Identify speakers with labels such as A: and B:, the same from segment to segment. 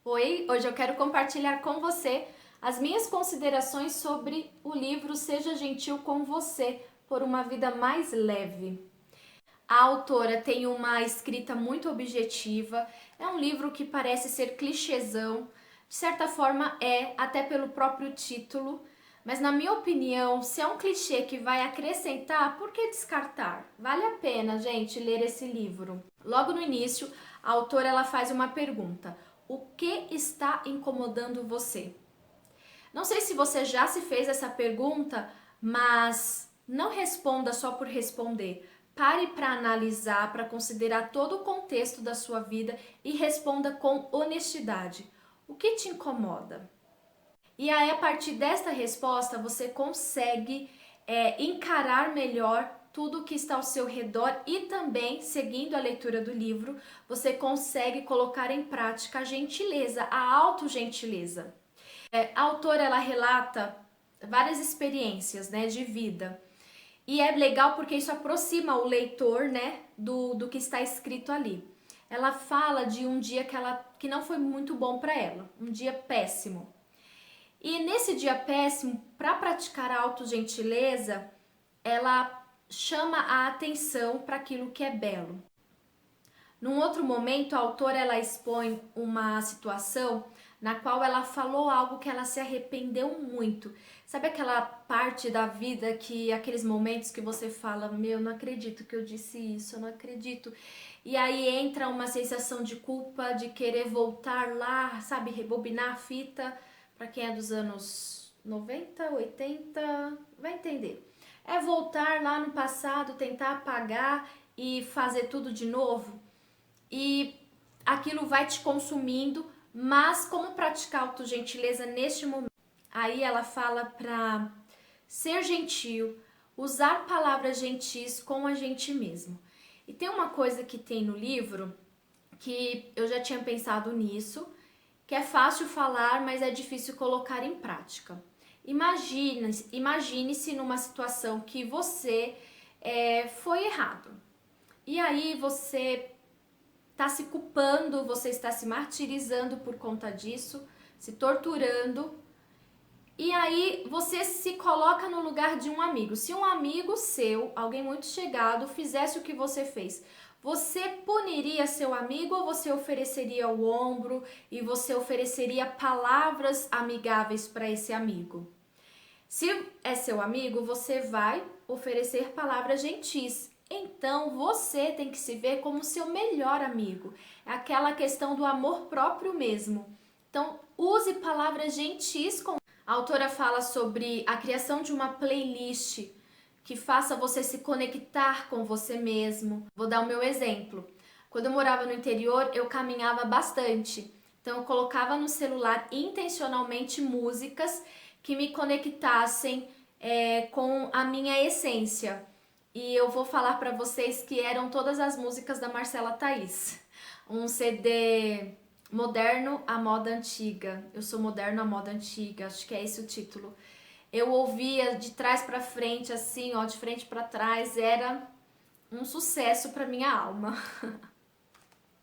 A: Oi, hoje eu quero compartilhar com você as minhas considerações sobre o livro Seja Gentil com Você, por uma vida mais leve. A autora tem uma escrita muito objetiva, é um livro que parece ser clichêzão, de certa forma é, até pelo próprio título, mas na minha opinião, se é um clichê que vai acrescentar, por que descartar? Vale a pena, gente, ler esse livro. Logo no início, a autora ela faz uma pergunta: o que está incomodando você? Não sei se você já se fez essa pergunta, mas não responda só por responder. Pare para analisar, para considerar todo o contexto da sua vida e responda com honestidade. O que te incomoda? E aí, a partir desta resposta, você consegue encarar melhor tudo que está ao seu redor e também, seguindo a leitura do livro, você consegue colocar em prática a gentileza, a autogentileza. A autora ela relata várias experiências, né, de vida. E é legal porque isso aproxima o leitor, né, do que está escrito ali. Ela fala de um dia que não foi muito bom para ela, um dia péssimo. E nesse dia péssimo, para praticar a autogentileza, ela chama a atenção para aquilo que é belo. Num outro momento, a autora ela expõe uma situação na qual ela falou algo que ela se arrependeu muito. Sabe aquela parte da vida que aqueles momentos que você fala, meu, não acredito que eu disse isso, eu não acredito. E aí entra uma sensação de culpa, de querer voltar lá, sabe, rebobinar a fita. Para quem é dos anos 90, 80, vai entender. É voltar lá no passado, tentar apagar e fazer tudo de novo. E aquilo vai te consumindo, mas como praticar autogentileza neste momento? Aí ela fala para ser gentil, usar palavras gentis com a gente mesmo. E tem uma coisa que tem no livro que eu já tinha pensado nisso, que é fácil falar, mas é difícil colocar em prática. Imagine-se numa situação que você foi errado. E aí você está se culpando, você está se martirizando por conta disso, se torturando. E aí você se coloca no lugar de um amigo. Se um amigo seu, alguém muito chegado, fizesse o que você fez, você puniria seu amigo ou você ofereceria o ombro e você ofereceria palavras amigáveis para esse amigo? Se é seu amigo, você vai oferecer palavras gentis. Então você tem que se ver como seu melhor amigo. É aquela questão do amor próprio mesmo. Então use palavras gentis com. A autora fala sobre a criação de uma playlist que faça você se conectar com você mesmo. Vou dar o meu exemplo. Quando eu morava no interior, eu caminhava bastante. Então eu colocava no celular intencionalmente músicas que me conectassem com a minha essência. E eu vou falar para vocês que eram todas as músicas da Marcela Thaís. Um CD moderno à moda antiga. Eu sou moderno à moda antiga, acho que é esse o título. Eu ouvia de trás para frente, assim, ó, de frente para trás, era um sucesso para minha alma.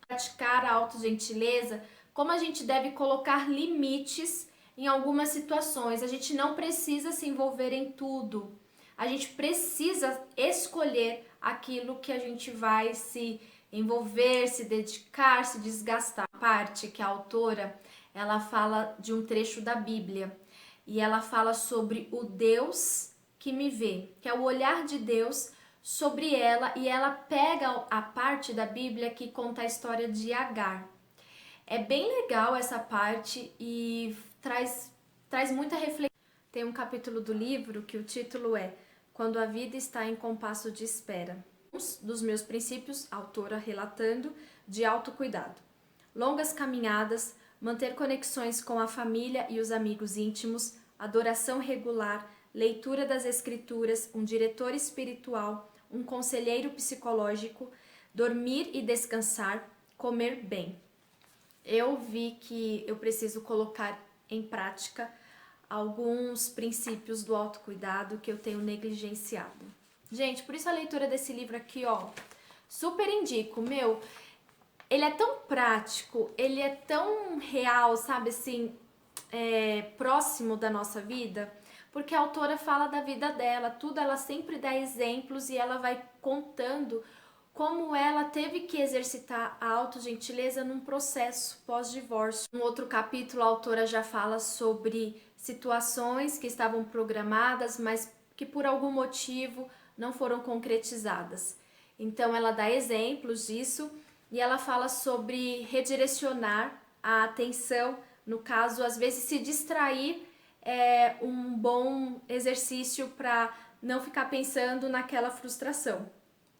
A: Praticar a autogentileza, como a gente deve colocar limites em algumas situações. A gente não precisa se envolver em tudo. A gente precisa escolher aquilo que a gente vai se envolver, se dedicar, se desgastar. A parte que a autora, ela fala de um trecho da Bíblia e ela fala sobre o Deus que me vê, que é o olhar de Deus sobre ela, e ela pega a parte da Bíblia que conta a história de Agar. É bem legal essa parte e traz muita reflexão. Tem um capítulo do livro que o título é Quando a Vida Está em Compasso de Espera. Um dos meus princípios, a autora relatando, de autocuidado. Longas caminhadas, manter conexões com a família e os amigos íntimos, adoração regular, leitura das escrituras, um diretor espiritual, um conselheiro psicológico, dormir e descansar, comer bem. Eu vi que eu preciso colocar em prática alguns princípios do autocuidado que eu tenho negligenciado. Gente, por isso a leitura desse livro aqui, ó, super indico, meu. ele é tão prático, ele é tão real, sabe, assim, próximo da nossa vida, porque a autora fala da vida dela, tudo, ela sempre dá exemplos e ela vai contando como ela teve que exercitar a autogentileza num processo pós-divórcio. No outro capítulo, a autora já fala sobre situações que estavam programadas, mas que por algum motivo não foram concretizadas. Então, ela dá exemplos disso e ela fala sobre redirecionar a atenção, no caso, às vezes se distrair é um bom exercício para não ficar pensando naquela frustração.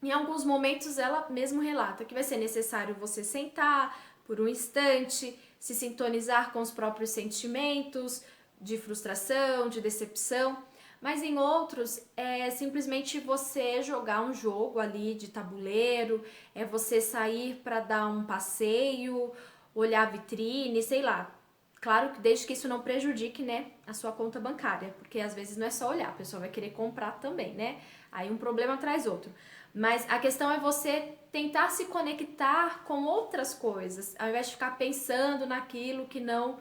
A: Em alguns momentos ela mesmo relata que vai ser necessário você sentar por um instante, se sintonizar com os próprios sentimentos de frustração, de decepção, mas em outros é simplesmente você jogar um jogo ali de tabuleiro, é você sair para dar um passeio, olhar a vitrine, sei lá. Claro que desde que isso não prejudique, né, a sua conta bancária, porque às vezes não é só olhar, a pessoa vai querer comprar também, né? Aí um problema traz outro. Mas a questão é você tentar se conectar com outras coisas, ao invés de ficar pensando naquilo que não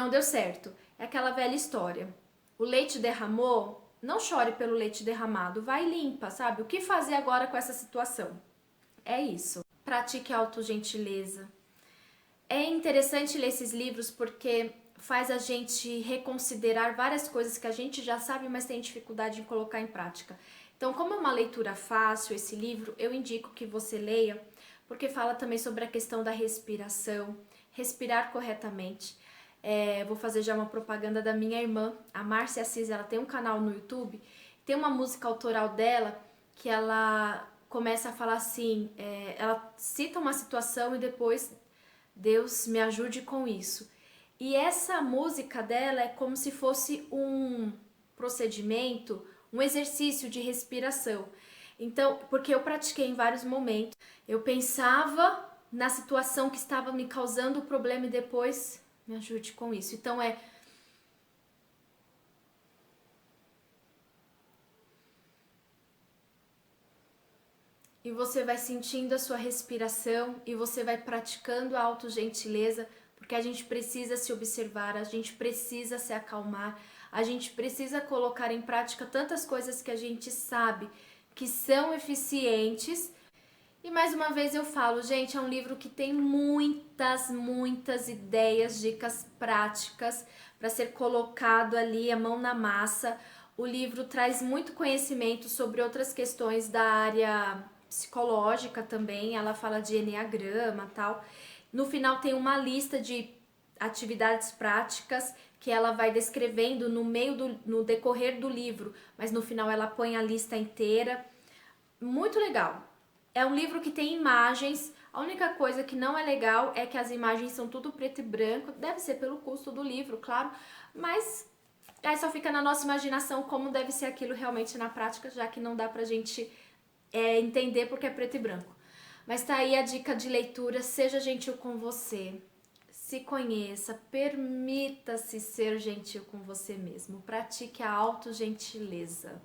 A: deu certo. É aquela velha história. O leite derramou, não chore pelo leite derramado, vai e limpa, sabe? O que fazer agora com essa situação? É isso. Pratique a autogentileza. É interessante ler esses livros porque faz a gente reconsiderar várias coisas que a gente já sabe, mas tem dificuldade em colocar em prática. Então, como é uma leitura fácil esse livro, eu indico que você leia, porque fala também sobre a questão da respiração, respirar corretamente. Vou fazer já uma propaganda da minha irmã, a Márcia Assis, ela tem um canal no YouTube, tem uma música autoral dela que ela começa a falar assim, ela cita uma situação e depois Deus me ajude com isso. E essa música dela é como se fosse um procedimento, um exercício de respiração. Então, porque eu pratiquei em vários momentos, eu pensava na situação que estava me causando o problema e depois me ajude com isso. Então e você vai sentindo a sua respiração e você vai praticando a autogentileza, porque a gente precisa se observar, a gente precisa se acalmar, a gente precisa colocar em prática tantas coisas que a gente sabe que são eficientes. E mais uma vez eu falo, gente, é um livro que tem muitas ideias, dicas práticas para ser colocado ali a mão na massa. O livro traz muito conhecimento sobre outras questões da área psicológica também, ela fala de enneagrama, tal. No final tem uma lista de atividades práticas que ela vai descrevendo no decorrer do livro, mas no final ela põe a lista inteira. Muito legal. É um livro que tem imagens. A única coisa que não é legal é que as imagens são tudo preto e branco. Deve ser pelo custo do livro, claro, mas aí só fica na nossa imaginação como deve ser aquilo realmente na prática, já que não dá pra gente entender porque é preto e branco. Mas tá aí a dica de leitura, seja gentil com você, se conheça, permita-se ser gentil com você mesmo, pratique a autogentileza.